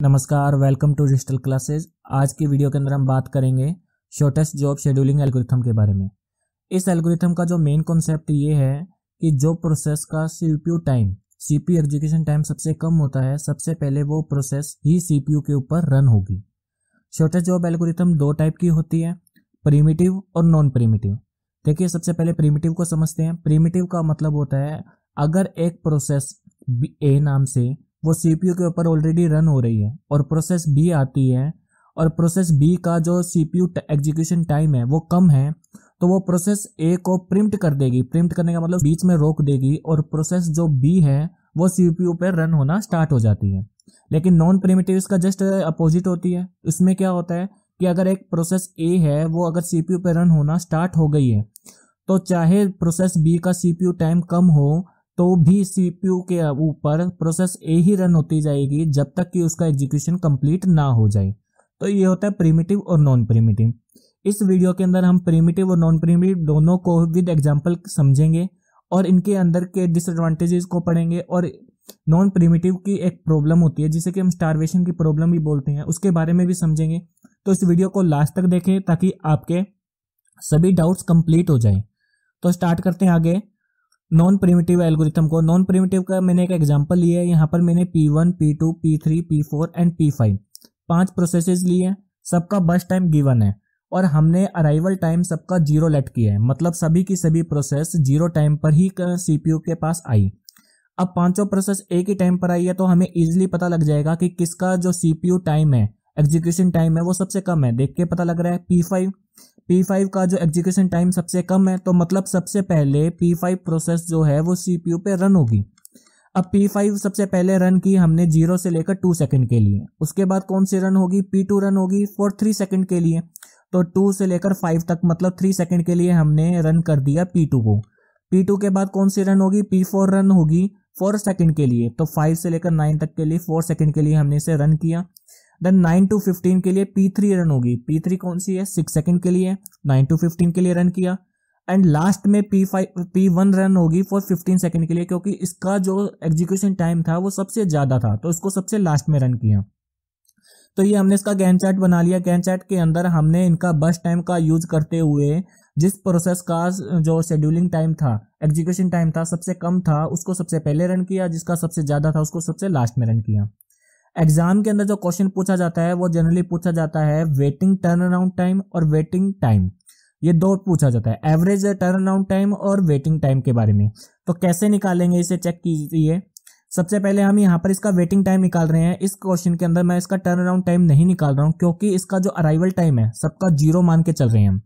नमस्कार, welcome to digital classes. आज की वीडियो के अंदर हम बात करेंगे शॉर्टेस्ट जॉब शेड्यूलिंग एल्गोरिथम के बारे में। इस एल्गोरिथम का जो मेन कॉन्सेप्ट ये है कि जो प्रोसेस का सीपीयू एग्जीक्यूशन टाइम सबसे कम होता है, सबसे पहले वो प्रोसेस ही सीपीयू के ऊपर रन होगी। शॉर्टेस्ट जॉब एल्गोरिथम दो टाइप की होती है, प्रिमिटिव और नॉन प्रिमिटिव। देखिए, सबसे पहले प्रिमिटिव को समझते हैं। प्रिमिटिव का मतलब होता है अगर एक प्रोसेस ए नाम से वो सीपीयू के ऊपर ऑलरेडी रन हो रही है और प्रोसेस बी आती है और प्रोसेस बी का जो सीपीयू एग्जीक्यूशन टाइम है वो कम है, तो वो प्रोसेस ए को प्रिम्प्ट कर देगी। प्रिम्प्ट करने का मतलब बीच में रोक देगी और प्रोसेस जो बी है वो सीपीयू पे रन होना स्टार्ट हो जाती है। लेकिन नॉन प्रिमिटिव इसका जस्ट अपोजिट होती है। इसमें क्या होता है कि अगर एक प्रोसेस ए है वो अगर सीपीयू पे रन होना स्टार्ट हो गई है, तो चाहे प्रोसेस बी का सीपीयू टाइम कम हो तो भी सीपीयू के ऊपर प्रोसेस ए ही रन होती जाएगी जब तक कि उसका एग्जीक्यूशन कंप्लीट ना हो जाए। तो ये होता है प्रिमिटिव और नॉन प्रिमिटिव। इस वीडियो के अंदर हम प्रिमिटिव और नॉन प्रिमिटिव दोनों को विद एग्जांपल समझेंगे और इनके अंदर के डिसएडवांटेजेस को पढ़ेंगे। और नॉन प्रिमिटिव की एक प्रॉब्लम होती है जिसे कि हम स्टारवेशन की प्रॉब्लम भी बोलते हैं, उसके बारे में भी समझेंगे। तो इस वीडियो को लास्ट तक देखें ताकि आपके सभी डाउट्स कंप्लीट हो जाएं। तो स्टार्ट करते हैं आगे नॉन प्रिमिटिव एल्गोरिथम को। नॉन प्रिमिटिव का मैंने एक एग्जांपल लिया है। यहाँ पर मैंने P1, P2, P3, P4 and P5 पांच प्रोसेसेस लिए हैं। सबका बर्स्ट टाइम गिवन है और हमने अराइवल टाइम सबका 0 लेट किया है, मतलब सभी की सभी प्रोसेस 0 टाइम पर ही सीपीयू के पास आई। अब पांचों प्रोसेस एक ही टाइम पर आई है तो हमें इजीली पता लग जाएगा कि किसका जो सीपीयू टाइम है, एग्जीक्यूशन टाइम है, वो सबसे कम है। देख के पता लग रहा है P5 का जो एग्जीक्यूशन टाइम सबसे कम है, तो मतलब सबसे पहले P5 प्रोसेस जो है वो सीपीयू पे रन होगी। अब P5 सबसे पहले रन की हमने 0 से लेकर 2 सेकंड के लिए। उसके बाद कौन सी रन होगी? P2 रन होगी फॉर 3 सेकंड के लिए। तो 2 से लेकर 5 तक मतलब 3 सेकंड के लिए हमने रन कर दिया P2 को। P2 के बाद कौन सी रन होगी? P4 रन होगी 4 सेकंड के लिए। तो 5 से लेकर 9 तक के लिए 4 सेकंड के लिए हमने इसे रन किया। देन 9 to 15 के लिए P3 रन होगी। P3 कौन सी है? 6 सेकंड के लिए। 9 to 15 के लिए रन किया। एंड लास्ट में P1 रन होगी फॉर 15 सेकंड के लिए, क्योंकि इसका जो एग्जीक्यूशन टाइम था वो सबसे ज्यादा था तो इसको सबसे लास्ट में रन किया। तो ये हमने इसका गैंट चार्ट बना लिया। गैंट चार्ट के अंदर हमने इनका बर्स्ट टाइम का यूज करते हुए जिस प्रोसेस का जो शेड्यूलिंग टाइम था, एग्जीक्यूशन टाइम था, सबसे कम था उसको सबसे पहले रन किया, जिसका सबसे ज्यादा था उसको सबसे लास्ट में रन किया। एग्जाम के अंदर जो क्वेश्चन पूछा जाता है वो जनरली पूछा जाता है वेटिंग टर्न अराउंड टाइम और वेटिंग टाइम, ये दो पूछा जाता है, एवरेज टर्न अराउंड टाइम और वेटिंग टाइम के बारे में। तो कैसे निकालेंगे इसे चेक कीजिए। सबसे पहले हम यहाँ पर इसका वेटिंग टाइम निकाल रहे हैं। इस क्वेश्चन के अंदर मैं इसका टर्न अराउंड टाइम नहीं निकाल रहा हूँ क्योंकि इसका जो अराइवल टाइम है सबका 0 मान के चल रहे हैं हम।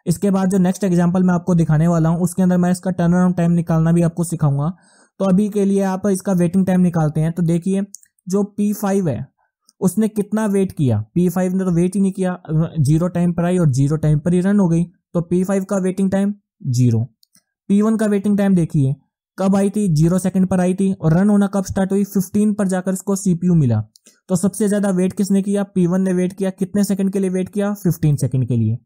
इसके बाद जो नेक्स्ट एग्जाम्पल मैं आपको दिखाने वाला हूँ उसके अंदर मैं इसका टर्न अराउंड टाइम निकालना भी आपको सिखाऊंगा। तो अभी के लिए आप इसका वेटिंग टाइम निकालते हैं। तो देखिए, जो P5 है उसने कितना वेट किया? P5 ने तो वेट ही नहीं किया, 0 टाइम पर आई और 0 टाइम पर ही रन हो गई। तो P5 का वेटिंग टाइम 0। P1 का वेटिंग टाइम देखिए कब आई थी? 0 सेकंड पर आई थी और रन होना कब स्टार्ट हुई? 15 पर जाकर इसको सीपीयू मिला। तो सबसे ज्यादा वेट किसने किया? P1 ने वेट किया। कितने सेकंड के लिए वेट किया? 15 सेकंड के लिए।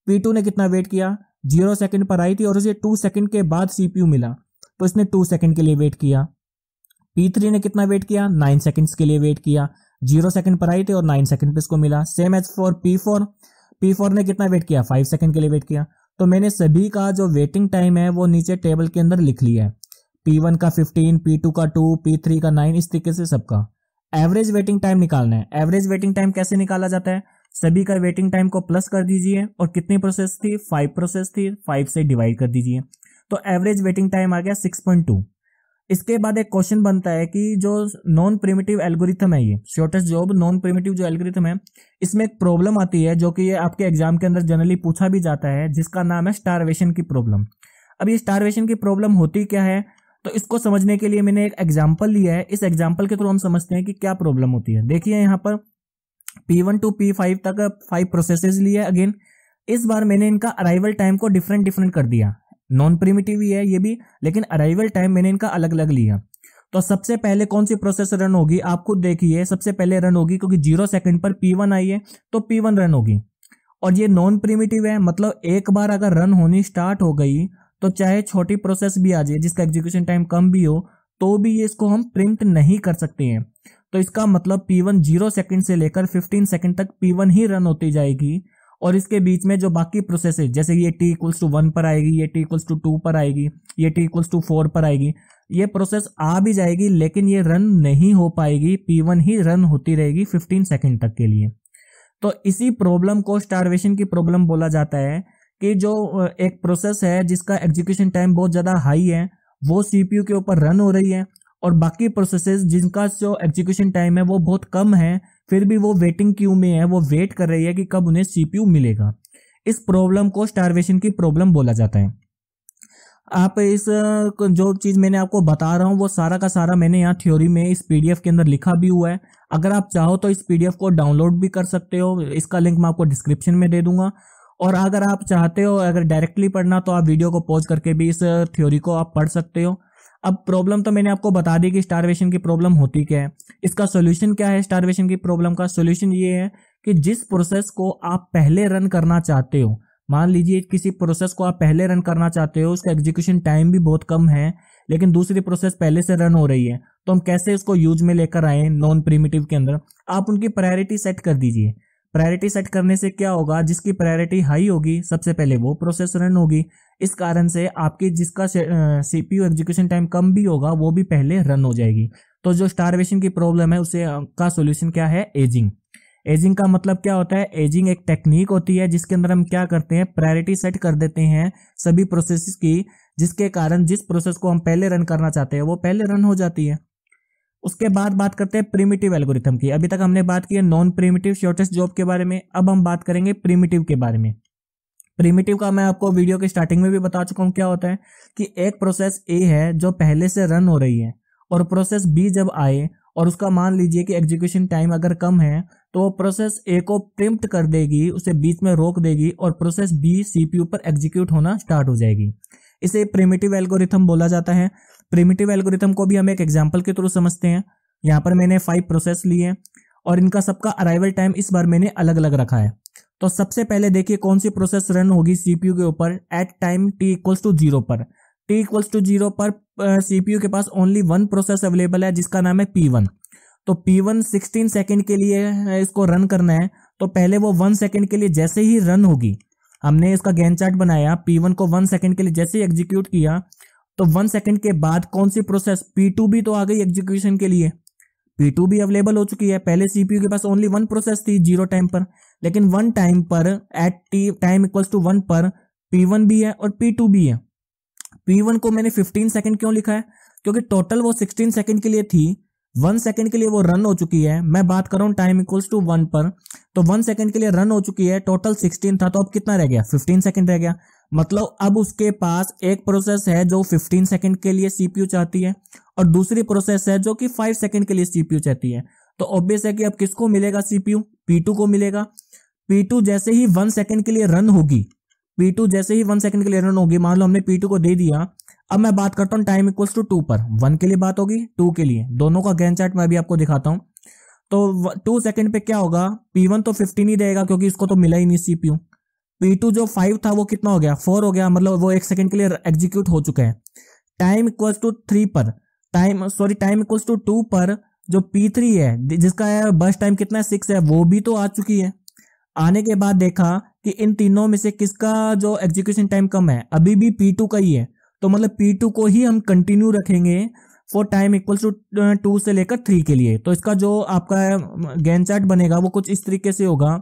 P2 ने कितना वेट किया? 0 सेकंड पर आई थी और उसे 2 सेकंड के बाद सीपीयू मिला तो इसने 2 सेकंड के लिए वेट किया। P3 ने कितना वेट किया? 9 सेकंड्स के लिए वेट किया। 0 सेकंड पर आई थी और 9 सेकंड पे इसको मिला। सेम एज फॉर P4 ने कितना वेट किया? 5 सेकंड के लिए वेट किया। तो मैंने सभी का जो वेटिंग टाइम है वो नीचे टेबल के अंदर लिख लिया है। P1 का 15, P2 का 2, P3 का 9, इस तरीके से सबका एवरेज वेटिंग टाइम निकालना है। एवरेज वेटिंग टाइम कैसे निकाला जाता है? सभी का वेटिंग टाइम को प्लस कर दीजिए और कितनी प्रोसेस थी? 5 प्रोसेस थी, 5 से डिवाइड कर दीजिए तो एवरेज वेटिंग टाइम आ गया 6.2। इसके बाद एक क्वेश्चन बनता है कि जो नॉन प्रिमिटिव एल्गोरिथम है, ये शॉर्टेस्ट जॉब नॉन प्रिमिटिव जो एल्गोरिथम है, इसमें एक प्रॉब्लम आती है जो कि ये आपके एग्जाम के अंदर जनरली पूछा भी जाता है, जिसका नाम है स्टारवेशन की प्रॉब्लम। अब ये स्टारवेशन की प्रॉब्लम होती क्या है, तो इसको समझने के लिए मैंने एक एग्जाम्पल लिया है। इस एग्जाम्पल के थ्रू हम समझते हैं कि क्या प्रॉब्लम होती है। देखिए, यहाँ पर P1 to P5 तक 5 प्रोसेसेस लिए। अगेन इस बार मैंने इनका अराइवल टाइम को डिफरेंट कर दिया। नॉन प्रिमिटिव ही है ये भी, लेकिन अराइवल टाइम मैंने इनका अलग अलग लिया। तो सबसे पहले कौन सी प्रोसेस रन होगी? आप खुद देखिए, सबसे पहले रन होगी क्योंकि 0 सेकंड पर P1 आई है तो P1 रन होगी। और ये नॉन प्रिमिटिव है, मतलब एक बार अगर रन होनी स्टार्ट हो गई तो चाहे छोटी प्रोसेस भी आ जाए जिसका एग्जीक्यूशन टाइम कम भी हो तो भी ये इसको हम प्रिंट नहीं कर सकते हैं। तो इसका मतलब P1 0 सेकंड से लेकर 15 सेकंड तक P1 ही रन होती जाएगी, और इसके बीच में जो बाकी प्रोसेस है, जैसे ये t = 1 पर आएगी, ये t = 2 पर आएगी, ये t = 4 पर आएगी, ये प्रोसेस आ भी जाएगी लेकिन ये रन नहीं हो पाएगी, P1 ही रन होती रहेगी 15 सेकंड तक के लिए। तो इसी प्रॉब्लम को स्टारवेशन की प्रॉब्लम बोला जाता है, कि जो एक प्रोसेस है जिसका एग्जीक्यूशन टाइम बहुत ज़्यादा हाई है, वो CPU के ऊपर रन हो रही है, और बाकी प्रोसेसेस जिनका जो एग्जीक्यूशन टाइम है वो बहुत कम है, फिर भी वो वेटिंग क्यू में है, वो वेट कर रही है कि कब उन्हें CPU मिलेगा। इस प्रॉब्लम को स्टारवेशन की प्रॉब्लम बोला जाता है। आप इस जो चीज़ मैंने आपको बता रहा हूँ वो सारा का सारा मैंने यहाँ थ्योरी में इस PDF के अंदर लिखा भी हुआ है। अगर आप चाहो तो इस PDF को डाउनलोड भी कर सकते हो, इसका लिंक मैं आपको डिस्क्रिप्शन में दे दूंगा। और अगर आप चाहते हो अगर डायरेक्टली पढ़ना तो आप वीडियो को पॉज करके भी इस थ्योरी को आप पढ़ सकते हो। अब प्रॉब्लम तो मैंने आपको बता दी कि स्टारवेशन की प्रॉब्लम होती क्या है। इसका सोल्यूशन क्या है? स्टारवेशन की प्रॉब्लम का सोल्यूशन ये है कि जिस प्रोसेस को आप पहले रन करना चाहते हो, मान लीजिए किसी प्रोसेस को आप पहले रन करना चाहते हो, उसका एग्जीक्यूशन टाइम भी बहुत कम है, लेकिन दूसरी प्रोसेस पहले से रन हो रही है, तो हम कैसे उसको यूज में लेकर आए नॉन प्रिमिटिव के अंदर? आप उनकी प्रायोरिटी सेट कर दीजिए। प्रायोरिटी सेट करने से क्या होगा, जिसकी प्रायोरिटी हाई होगी सबसे पहले वो प्रोसेस रन होगी। इस कारण से आपकी जिसका CPU एग्जीक्यूशन टाइम कम भी होगा वो भी पहले रन हो जाएगी। तो जो स्टारवेशन की प्रॉब्लम है उसे का सोल्यूशन क्या है? एजिंग। एजिंग का मतलब क्या होता है? एजिंग एक टेक्निक होती है जिसके अंदर हम क्या करते हैं, प्रायोरिटी सेट कर देते हैं सभी प्रोसेसेस की, जिसके कारण जिस प्रोसेस को हम पहले रन करना चाहते हैं वो पहले रन हो जाती है। उसके बाद बात करते हैं प्रिमिटिव एल्गोरिथम की। अभी तक हमने बात की है नॉन प्रिमिटिव शॉर्टेस्ट जॉब के बारे में, अब हम बात करेंगे प्रिमिटिव के बारे में। प्रिमिटिव का मैं आपको वीडियो के स्टार्टिंग में भी बता चुका हूं क्या होता है, कि एक प्रोसेस ए है जो पहले से रन हो रही है, और प्रोसेस बी जब आए और उसका मान लीजिए कि एग्जीक्यूशन टाइम अगर कम है, तो वो प्रोसेस ए को प्रिम्प्ट कर देगी, उसे बीच में रोक देगी, और प्रोसेस बी CPU पर एग्जीक्यूट होना स्टार्ट हो जाएगी। इसे प्रिमिटिव एल्गोरिथम बोला जाता है। प्रिमिटिव एल्गोरिथम को भी हम एक एग्जांपल के थ्रू समझते हैं। यहाँ पर मैंने 5 प्रोसेस लिए और इनका सबका अराइवल टाइम इस बार मैंने अलग अलग रखा है। तो सबसे पहले देखिए कौन सी प्रोसेस रन होगी CPU के ऊपर एट टाइम t = 0 पर। t = 0 पर CPU के पास ओनली 1 प्रोसेस अवेलेबल है जिसका नाम है P1। तो P1 16 सेकंड के लिए इसको रन करना है, तो पहले वो 1 सेकंड के लिए जैसे ही रन होगी, हमने इसका गैन चार्ट बनाया, P1 को 1 सेकंड के लिए जैसे ही एग्जीक्यूट किया, तो 1 सेकंड के बाद कौन सी प्रोसेस P2 भी तो आ गई एग्जीक्यूशन के लिए। P2 भी अवेलेबल हो चुकी है। पहले CPU के पास ओनली 1 प्रोसेस थी 0 टाइम पर, लेकिन 1 टाइम पर एट टाइम = 1 पर P1 भी है और P2 भी है। P1 को मैंने 15 सेकंड क्यों लिखा है? क्योंकि टोटल वो 16 सेकंड के लिए थी, 1 सेकंड के लिए वो रन हो चुकी है। मैं बात कर रहा हूँ टाइम = 1 पर, तो 1 सेकंड के लिए रन हो चुकी है, टोटल 16 था, तो अब कितना रह गया? 15 सेकंड रह गया। मतलब अब उसके पास एक प्रोसेस है जो 15 सेकंड के लिए CPU चाहती है, और दूसरी प्रोसेस है जो कि 5 सेकंड के लिए CPU चाहती है। तो ऑब्वियस है कि अब किसको मिलेगा CPU? P2 को मिलेगा। P2 जैसे ही 1 सेकंड के लिए रन होगी, P2 जैसे ही 1 सेकंड के लिए रन होगी, मान लो हमने P2 को दे दिया। अब मैं बात करता हूँ टाइम = 2 पर। 1 के लिए बात होगी, 2 के लिए, दोनों का गैन चार्ट मैं भी आपको दिखाता हूँ। तो 2 सेकंड पे क्या होगा? P1 तो 15 ही रहेगा क्योंकि इसको तो मिला ही नहीं CPU। P2 जो 5 था वो कितना हो गया? 4 हो गया, मतलब वो 1 सेकंड के लिए एग्जीक्यूट हो चुका है। टाइम = 3 पर, टाइम = 2 पर जो P3 है जिसका बस टाइम कितना है? 6 है, वो भी तो आ चुकी है। आने के बाद देखा कि इन तीनों में से किसका जो एग्जीक्यूशन टाइम कम है? अभी भी P2 का ही है। तो मतलब P2 को ही हम कंटिन्यू रखेंगे फॉर टाइम = 2 से लेकर 3 के लिए। तो इसका जो आपका गैन चार्ट बनेगा वो कुछ इस तरीके से होगा।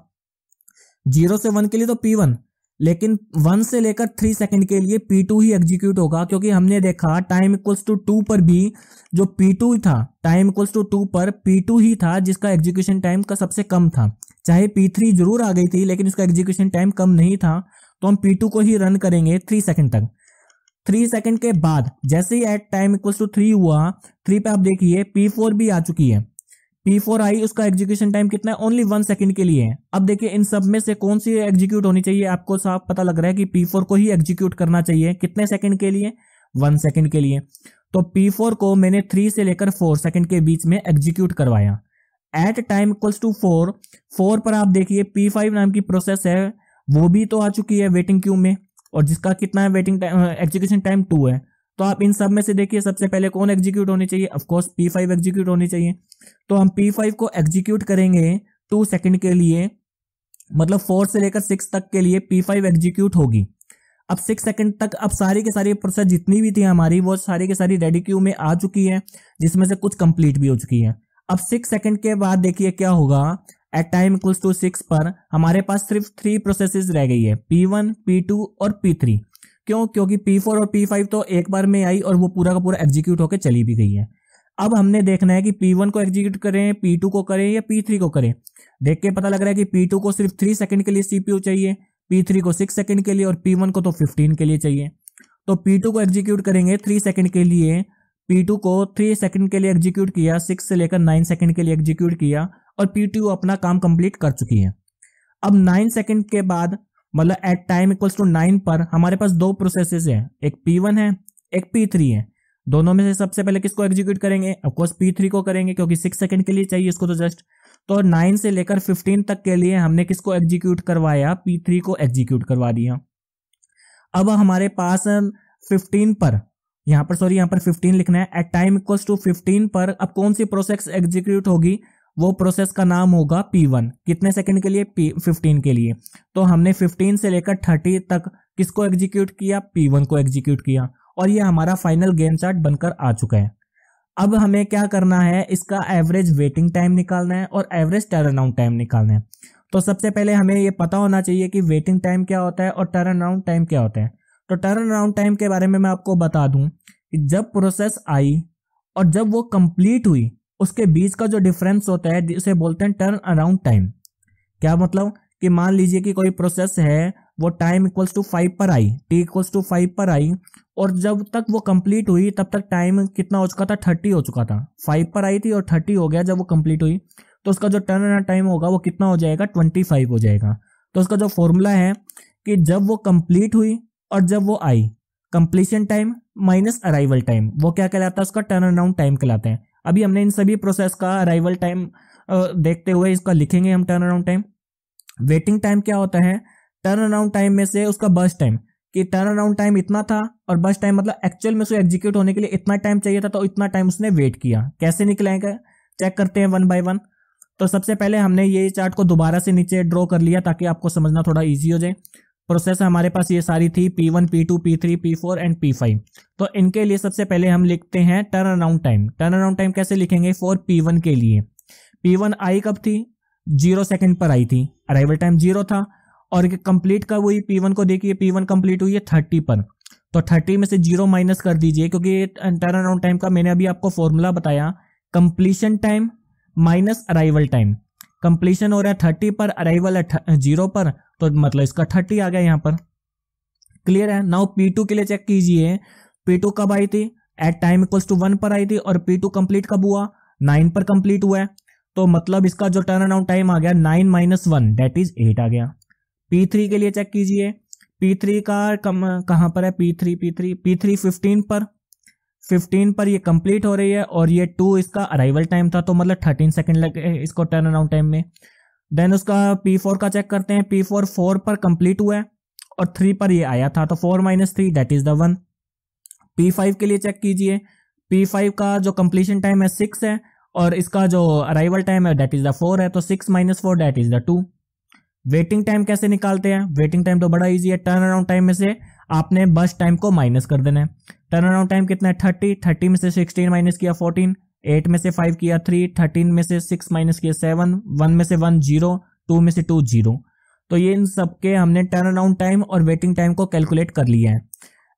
0 से 1 के लिए तो P1, लेकिन 1 से लेकर 3 सेकंड के लिए P2 ही एग्जीक्यूट होगा, क्योंकि हमने देखा टाइम = 2 पर भी जो P2 था, टाइम = 2 पर P2 ही था जिसका एग्जीक्यूशन टाइम का सबसे कम था। चाहे P3 जरूर आ गई थी लेकिन उसका एग्जीक्यूशन टाइम कम नहीं था, तो हम P2 को ही रन करेंगे 3 सेकंड तक। 3 सेकंड के बाद जैसे ही एट टाइम = 3 हुआ, 3 पे आप देखिए P4 भी आ चुकी है। P4 आई, उसका एग्जीक्यूशन टाइम कितना है? ओनली 1 सेकंड के लिए है। अब देखिए इन सब में से कौन सी एग्जीक्यूट होनी चाहिए? आपको साफ पता लग रहा है कि P4 को ही एग्जीक्यूट करना चाहिए। कितने सेकंड के लिए? 1 सेकंड के लिए। तो P4 को मैंने 3 से लेकर 4 सेकंड के बीच में एग्जीक्यूट करवाया। एट टाइम = 4 पर आप देखिए P5 नाम की प्रोसेस है, वो भी तो आ चुकी है वेटिंग क्यू में, और जिसका कितना है वेटिंग टाइम एग्जीक्यूशन टाइम 2 है। तो आप इन सब में से देखिए सबसे पहले कौन एग्जीक्यूट होनी चाहिए, ऑफकोर्स P5 एग्जीक्यूट होनी चाहिए। तो हम P5 को एग्जीक्यूट करेंगे 2 सेकंड के लिए, मतलब 4 से लेकर 6 तक के लिए P5 एग्जीक्यूट होगी। अब 6 सेकंड तक अब सारी के सारी प्रोसेस जितनी भी थी हमारी वो सारी के सारी रेडी क्यू में आ चुकी है, जिसमें से कुछ कंप्लीट भी हो चुकी है। अब 6 सेकंड के बाद देखिए क्या होगा, एट टाइम इक्वल्स टू 6 पर हमारे पास सिर्फ 3 प्रोसेसेस रह गई है, P1, P2 और P3। क्यों? क्योंकि P4 और P5 तो एक बार में आई और वो पूरा का पूरा एग्जीक्यूट होकर चली भी गई है। अब हमने देखना है कि P1 को एग्जीक्यूट करें, P2 को करें या P3 को करें। देख के पता लग रहा है कि P2 को सिर्फ 3 सेकंड के लिए CPU चाहिए, P3 को 6 सेकंड के लिए और P1 को तो 15 के लिए चाहिए। तो P2 को एग्जीक्यूट करेंगे 3 सेकंड के लिए, P2 को 3 सेकंड के लिए एग्जीक्यूट किया, 6 से लेकर 9 सेकंड के लिए एग्जीक्यूट किया और P2 अपना काम कंप्लीट कर चुकी है। अब 9 सेकंड के बाद मतलब एट टाइम इक्वल्स टू 9 पर हमारे पास 2 प्रोसेसेस हैं, एक P1 है एक P3 है। दोनों में से सबसे पहले किसको एग्जीक्यूट करेंगे? ऑफकोर्स P3 को करेंगे क्योंकि 6 सेकंड के लिए चाहिए इसको तो जस्ट। तो 9 से लेकर 15 तक के लिए हमने किसको एग्जीक्यूट करवाया? P3 को एग्जीक्यूट करवा दिया। अब हमारे पास 15 पर यहाँ पर 15 लिखना है, एट टाइम इक्वल्स टू 15 पर अब कौन सी प्रोसेस एग्जीक्यूट होगी? वो प्रोसेस का नाम होगा P1। कितने सेकंड के लिए? 15 के लिए। तो हमने 15 से लेकर 30 तक किसको एग्जीक्यूट किया? P1 को एग्जीक्यूट किया और ये हमारा फाइनल गैंट चार्ट बनकर आ चुका है। अब हमें क्या करना है, इसका एवरेज वेटिंग टाइम निकालना है और एवरेज टर्न अराउंड टाइम निकालना है। तो सबसे पहले हमें ये पता होना चाहिए कि वेटिंग टाइम क्या होता है और टर्न अराउंड टाइम क्या होता है। तो टर्न अराउंड टाइम के बारे में मैं आपको बता दूं कि जब प्रोसेस आई और जब वो कंप्लीट हुई उसके बीच का जो डिफरेंस होता है जिसे बोलते हैं टर्न अराउंड टाइम। क्या मतलब कि मान लीजिए कि कोई प्रोसेस है वो टाइम इक्वल्स टू 5 पर आई, t इक्वल्स टू 5 पर आई और जब तक वो कंप्लीट हुई तब तक टाइम कितना हो चुका था? 30 हो चुका था। 5 पर आई थी और 30 हो गया जब वो कंप्लीट हुई, तो उसका जो टर्न अराउंड टाइम होगा वो कितना हो जाएगा? 25 हो जाएगा। तो उसका जो फॉर्मूला है कि जब वो कंप्लीट हुई और जब वो आई, completion time minus arrival time, वो क्या कहलाता है? उसका टर्न अराउंड टाइम कहलाता है। अभी हमने इन सभी प्रोसेस का अराइवल टाइम देखते हुए इसका लिखेंगे हम turn around time. Waiting time क्या होता है? टर्न अराउंड टाइम में से उसका बर्स्ट टाइम, कि टर्न अराउंड टाइम इतना था और बर्स्ट टाइम मतलब एक्चुअल में उसको एग्जीक्यूट होने के लिए इतना टाइम चाहिए था तो इतना टाइम उसने वेट किया। कैसे निकलेगा चेक करते हैं वन बाय वन। तो सबसे पहले हमने ये चार्ट को दोबारा से नीचे ड्रॉ कर लिया ताकि आपको समझना थोड़ा ईजी हो जाए। प्रोसेस हमारे पास ये सारी थी P1, P2, P3, P4 and P5। तो इनके लिए सबसे पहले हम लिखते हैं turn around time. Turn around time कैसे लिखेंगे? फॉर P1 के लिए, P1 आई कब थी? 0 सेकंड पर आई थी, अराइवल टाइम 0 था। और कंप्लीट कब हुई? P1 को देखिए, P1 कंप्लीट हुई है 30 पर। तो 30 में से 0 माइनस कर दीजिए क्योंकि टर्न अराउंड टाइम का मैंने अभी आपको फॉर्मूला बताया, completion time minus arrival time. Completion हो रहा है 30 पर, अराइवल है 0 पर, तो मतलब इसका 30 आ गया यहाँ पर। क्लियर है? नाउ P2 के लिए चेक कीजिए, P2 कब आई थी? एट टाइम इक्वल्स टू 1 पर आई थी और P2 कंप्लीट कब हुआ? 9 पर कंप्लीट हुआ है। तो मतलब इसका जो टर्न अराउंड टाइम आ गया 9 माइनस 1 दैट इज 8 आ गया। P3 के लिए चेक कीजिए, P3 का कहां पर है? P3 15 पर ये कंप्लीट हो रही है और ये 2 इसका अराइवल टाइम था, तो मतलब 13 सेकंड लगे इसको टर्न अराउंड टाइम में। देन उसका P4 का चेक करते हैं, P4 4 पर कंप्लीट हुआ है और 3 पर ये आया था, तो 4 minus 3 that is the 1। P5 के लिए चेक कीजिए, P5 का जो कंप्लीशन टाइम है 6 है और इसका जो अराइवल टाइम है दैट इज द 4 है, तो 6 minus 4 that is the 2। Waiting time कैसे निकालते हैं? वेटिंग टाइम तो बड़ा इजी है, टर्न अराउंड टाइम में से आपने बस टाइम को माइनस कर देना है। टर्न अराउंड टाइम कितना है? 30 में से 16 माइनस किया 14, 8 में से 5 किया 3, 13 में से 6 माइनस किया 7, 1 में से 1 0, 2 में से 2 0। तो ये इन सबके हमने टर्न अराउंड टाइम और वेटिंग टाइम को कैलकुलेट कर लिया है।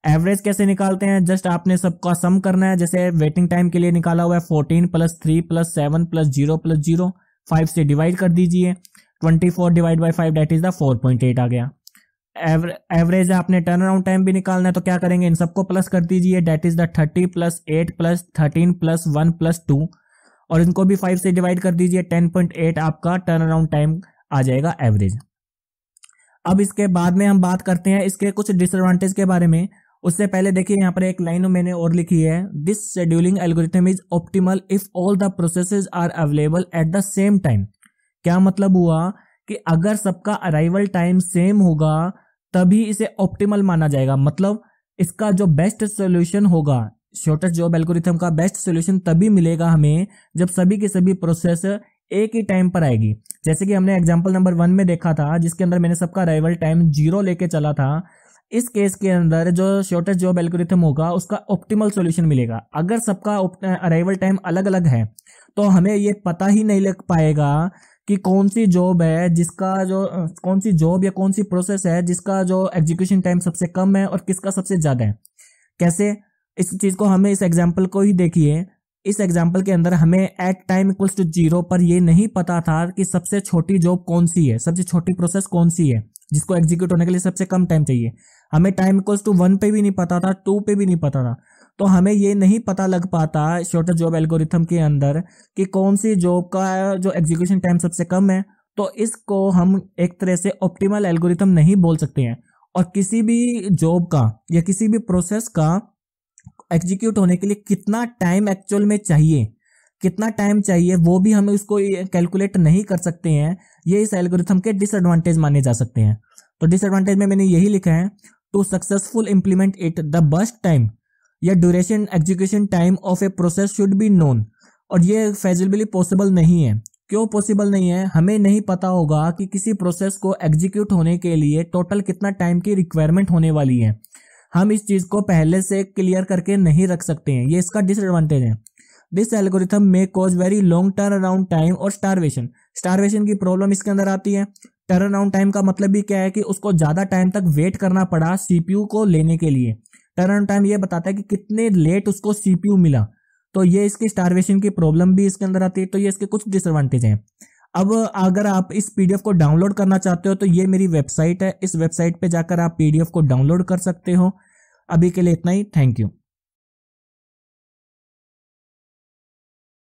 एवरेज कैसे निकालते हैं? जस्ट आपने सबका सम करना है। जैसे वेटिंग टाइम के लिए निकाला हुआ है 14 प्लस 3 प्लस 7 प्लस 0 प्लस 0, 5 से डिवाइड कर दीजिए, 24 divide by 5 that is the 4.8 आ गया। एवरेज आपने टर्न अराउंड टाइम भी निकालना है, तो क्या करेंगे? इन सबको प्लस कर दीजिए, that is the 30 plus 8 plus 13 plus 1 plus 2 और इनको भी 5 से डिवाइड कर दीजिए, 10.8 आपका टर्न अराउंड टाइम आ जाएगा एवरेज। अब इसके बाद में हम बात करते हैं इसके कुछ डिसएडवांटेज के बारे में। उससे पहले देखिए यहाँ पर एक लाइन मैंने और लिखी है, this scheduling algorithm is optimal if all the processes are available at the same time. क्या मतलब हुआ कि अगर सबका अराइवल टाइम सेम होगा तभी इसे ऑप्टिमल माना जाएगा। मतलब इसका जो बेस्ट सोल्यूशन होगा, शॉर्टेस्ट जॉब एल्गोरिथम का बेस्ट सोल्यूशन तभी मिलेगा हमें जब सभी की सभी प्रोसेस एक ही टाइम पर आएगी। जैसे कि हमने एग्जांपल नंबर 1 में देखा था, जिसके अंदर मैंने सबका अराइवल टाइम 0 लेके चला था। इस केस के अंदर जो शॉर्टेस्ट जॉब एल्गोरिथम होगा उसका ऑप्टिमल सॉल्यूशन मिलेगा। अगर सबका अराइवल टाइम अलग अलग है तो हमें ये पता ही नहीं लग पाएगा कि कौन सी जॉब है जिसका जो कौन सी जॉब या कौन सी प्रोसेस है जिसका जो एग्जीक्यूशन टाइम सबसे कम है और किसका सबसे ज्यादा है। कैसे? इस चीज को हमें इस एग्जाम्पल को ही देखिए। इस एग्जाम्पल के अंदर हमें एट टाइम इक्वल्स टू 0 पर ये नहीं पता था कि सबसे छोटी जॉब कौन सी है, सबसे छोटी प्रोसेस कौन सी है जिसको एग्जीक्यूट होने के लिए सबसे कम टाइम चाहिए। हमें टाइम इक्वल्स टू 1 पे भी नहीं पता था, 2 पे भी नहीं पता था। तो हमें ये नहीं पता लग पाता शॉर्टेस्ट जॉब एल्गोरिथम के अंदर कि कौन सी जॉब का जो एग्जीक्यूशन टाइम सबसे कम है। तो इसको हम एक तरह से ऑप्टिमल एल्गोरिथम नहीं बोल सकते हैं। और किसी भी जॉब का या किसी भी प्रोसेस का एग्जीक्यूट होने के लिए कितना टाइम एक्चुअल में चाहिए, कितना टाइम चाहिए, वो भी हम उसको कैलकुलेट नहीं कर सकते हैं। ये इस एल्गोरिथम के डिसएडवांटेज माने जा सकते हैं। तो डिसएडवांटेज में मैंने यही लिखा है, to successful implement it the burst time या duration execution time of a process should be known. और ये फेजिबली पॉसिबल नहीं है। क्यों पॉसिबल नहीं है? हमें नहीं पता होगा कि किसी प्रोसेस को एग्जीक्यूट होने के लिए टोटल कितना टाइम की रिक्वायरमेंट होने वाली है। हम इस चीज को पहले से क्लियर करके नहीं रख सकते हैं, ये इसका डिसएडवांटेज है। दिस एल्गोरिथम में cause very long turn around time और स्टारवेशन। स्टारवेशन की प्रॉब्लम इसके अंदर आती है। टर्न अराउंड टाइम का मतलब भी क्या है कि उसको ज्यादा टाइम तक वेट करना पड़ा सीपीयू को लेने के लिए। टर्न अराउंड टाइम ये बताता है कि कितने लेट उसको सीपीयू मिला। तो ये इसकी स्टारवेशन की प्रॉब्लम भी इसके अंदर आती है। तो ये इसके कुछ डिसएडवांटेज हैं। अब अगर आप इस पीडीएफ को डाउनलोड करना चाहते हो तो ये मेरी वेबसाइट है, इस वेबसाइट पे जाकर आप पीडीएफ को डाउनलोड कर सकते हो। अभी के लिए इतना ही, थैंक यू।